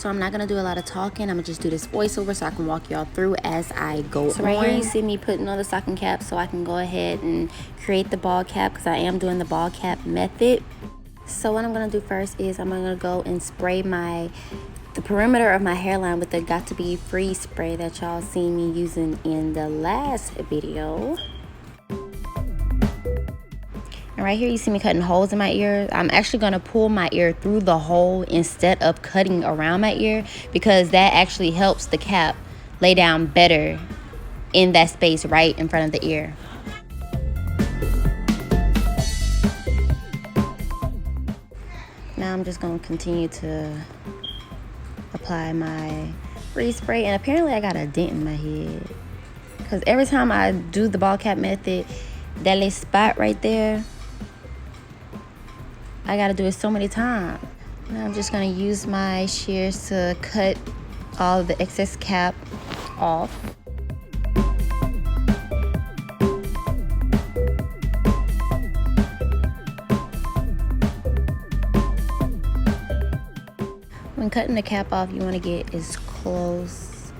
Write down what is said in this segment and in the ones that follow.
So I'm not going to do a lot of talking. I'm going to just do this voiceover so I can walk y'all through as I go on. So right here you see me putting on the stocking cap so I can go ahead and create the ball cap, because I am doing the ball cap method. So what I'm going to do first is I'm going to go and spray the perimeter of my hairline with the Got To Be Free spray that y'all seen me using in the last video. And right here you see me cutting holes in my ear. I'm actually going to pull my ear through the hole instead of cutting around my ear, because that actually helps the cap lay down better in that space right in front of the ear. Now I'm just going to continue to apply my free spray, and apparently I got a dent in my head, because every time I do the ball cap method, that little spot right there, I gotta do it so many times. Now I'm just gonna use my shears to cut all of the excess cap off. When cutting the cap off, you want to get as close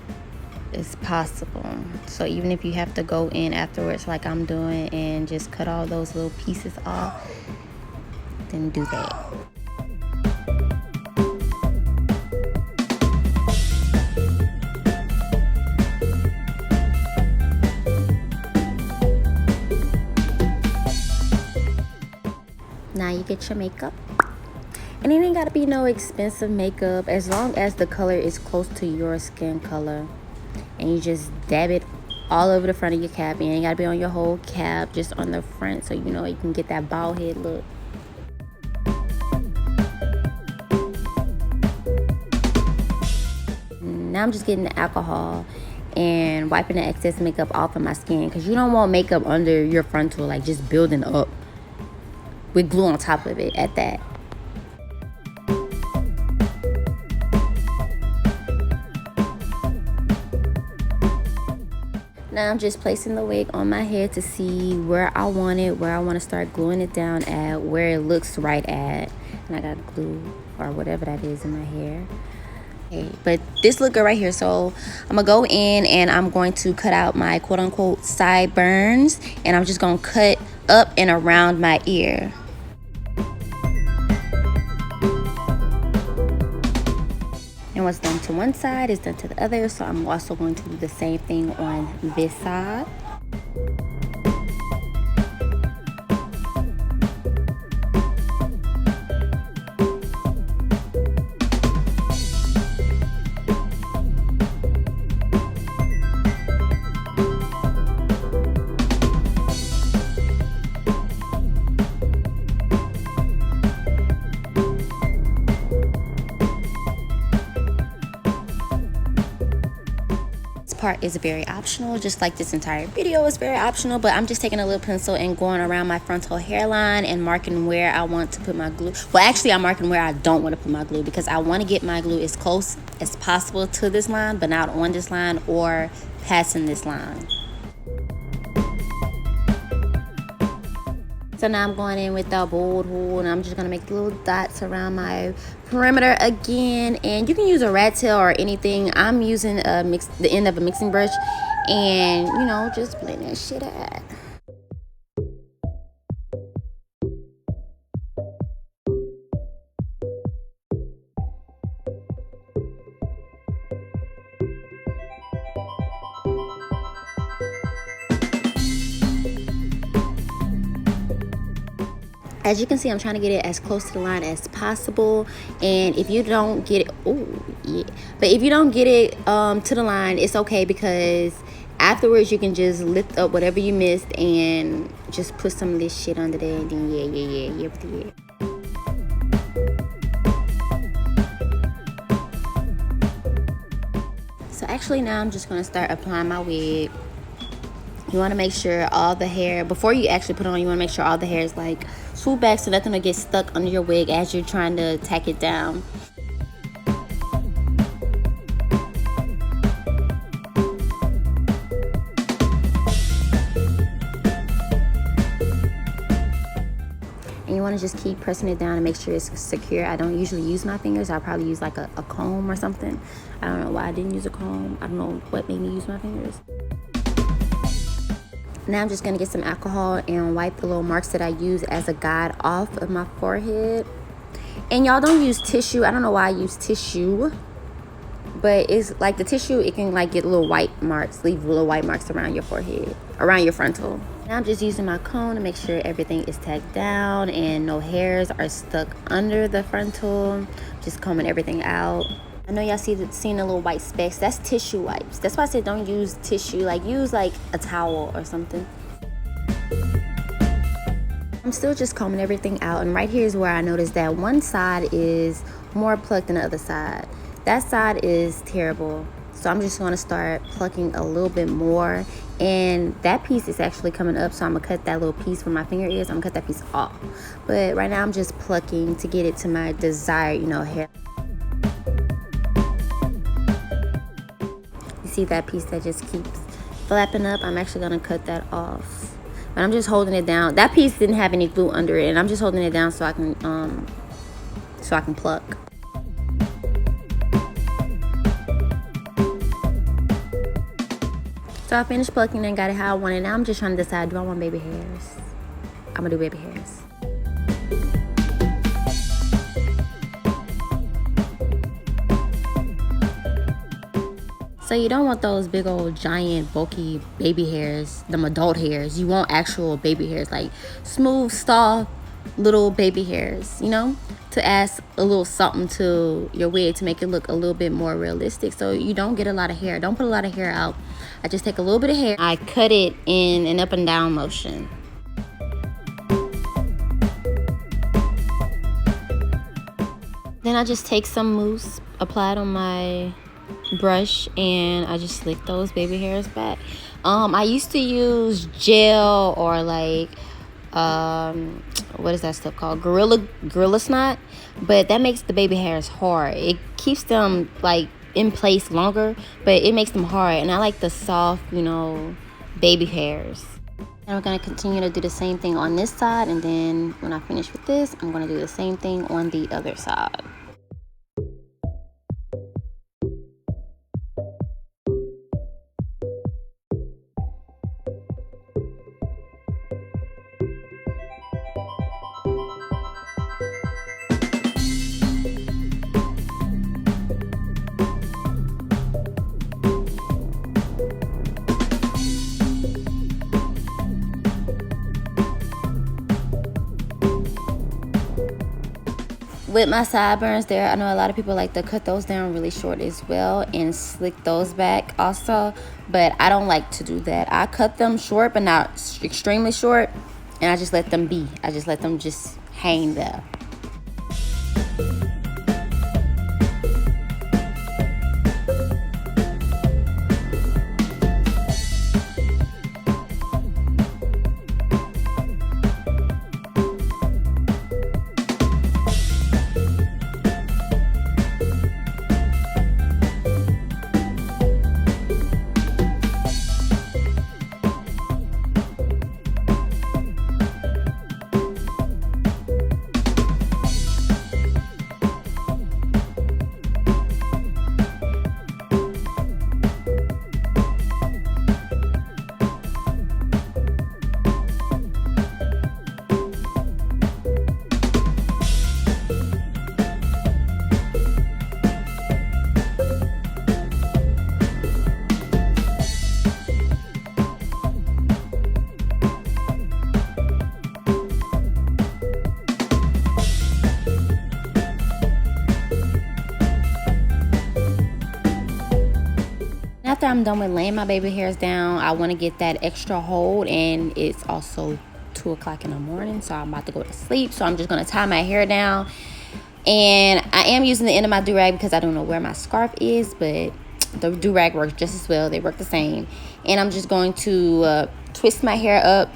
as possible. So even if you have to go in afterwards like I'm doing and just cut all those little pieces off, then do that. Now you get your makeup. And it ain't gotta be no expensive makeup, as long as the color is close to your skin color. And you just dab it all over the front of your cap. You ain't gotta be on your whole cap, just on the front, so you know you can get that bald head look. Now I'm just getting the alcohol and wiping the excess makeup off of my skin, because you don't want makeup under your frontal, like just building up with glue on top of it at that. Now I'm just placing the wig on my head to see where I want it, where I want to start gluing it down at, where it looks right at. And I got glue or whatever that is in my hair. Okay, but this look good right here. So I'm gonna go in and I'm going to cut out my quote unquote sideburns, and I'm just gonna cut up and around my ear. And what's done to one side is done to the other, so I'm also going to do the same thing on this side. Part is very optional, just like this entire video is very optional, but I'm just taking a little pencil and going around my frontal hairline and marking where I want to put my glue. Well, actually I'm marking where I don't want to put my glue, because I want to get my glue as close as possible to this line, but not on this line or passing this line. So now I'm going in with the bold hole, and I'm just going to make little dots around my perimeter again. And you can use a rat tail or anything. I'm using the end of a mixing brush, and, you know, just blend that shit out. As you can see, I'm trying to get it as close to the line as possible. And if you don't get it, but if you don't get it to the line, it's okay, because afterwards you can just lift up whatever you missed and just put some of this shit under there, and then yeah. So actually now I'm just gonna start applying my wig. You want to make sure all the hair, before you actually put it on, you want to make sure all the hair is like swoop back, so nothing will get stuck under your wig as you're trying to tack it down. want want to just keep pressing it down and make sure it's secure. I don't usually use my fingers. I'll probably use like a comb or something. I don't know why I didn't use a comb. I don't know what made me use my fingers. Now I'm just going to get some alcohol and wipe the little marks that I use as a guide off of my forehead. And y'all don't use tissue. I don't know why I use tissue. But it's like the tissue, it can like get little white marks, leave little white marks around your forehead, around your frontal. Now I'm just using my comb to make sure everything is tacked down and no hairs are stuck under the frontal. Just combing everything out. I know y'all seen the little white specks. That's tissue wipes. That's why I said don't use tissue. Like use like a towel or something. I'm still just combing everything out. And right here is where I noticed that one side is more plucked than the other side. That side is terrible. So I'm just going to start plucking a little bit more. And that piece is actually coming up. So I'm going to cut that little piece where my finger is. I'm going to cut that piece off. But right now I'm just plucking to get it to my desired, hair. You see that piece that just keeps flapping up? I'm actually going to cut that off. But I'm just holding it down. That piece didn't have any glue under it. And I'm just holding it down so I can pluck. So I finished plucking and got it how I want it. Now I'm just trying to decide, do I want baby hairs? I'm gonna do baby hairs. So you don't want those big old giant bulky baby hairs, them adult hairs. You want actual baby hairs, like smooth, soft, little baby hairs, to add a little something to your wig to make it look a little bit more realistic. So you don't get a lot of hair. Don't put a lot of hair out. I just take a little bit of hair. I cut it in an up and down motion. Then I just take some mousse, apply it on my brush, and I just slick those baby hairs back. I used to use gel or like what is that stuff called, gorilla snot, but that makes the baby hairs hard. It keeps them like in place longer, but it makes them hard, and I like the soft baby hairs. And we're going to continue to do the same thing on this side, and then when I finish with this, I'm going to do the same thing on the other side. With my sideburns there, I know a lot of people like to cut those down really short as well and slick those back also, but I don't like to do that. I cut them short, but not extremely short, and I just let them be. I just let them just hang there. After I'm done with laying my baby hairs down, I want to get that extra hold, and it's also 2 o'clock in the morning, so I'm about to go to sleep. So I'm just going to tie my hair down, and I am using the end of my do-rag because I don't know where my scarf is, but the do-rag works just as well. They work the same. And I'm just going to twist my hair up.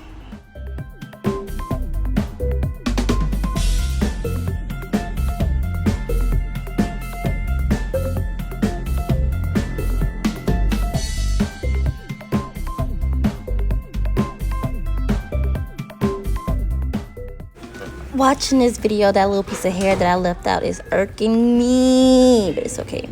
Watching this video, that little piece of hair that I left out is irking me, but it's okay.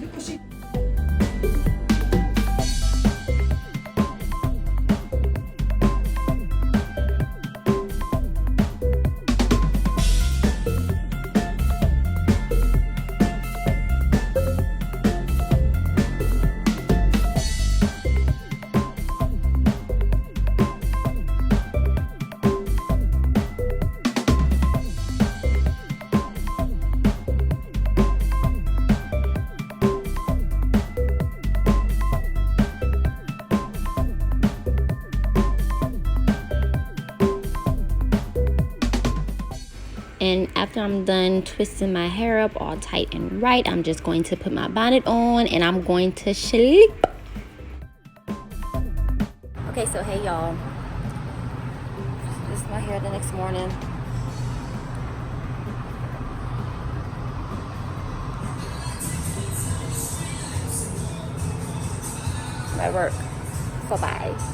And after I'm done twisting my hair up all tight and right, I'm just going to put my bonnet on and I'm going to sleep. Okay, so hey y'all. This is my hair the next morning. I'm at work. So bye.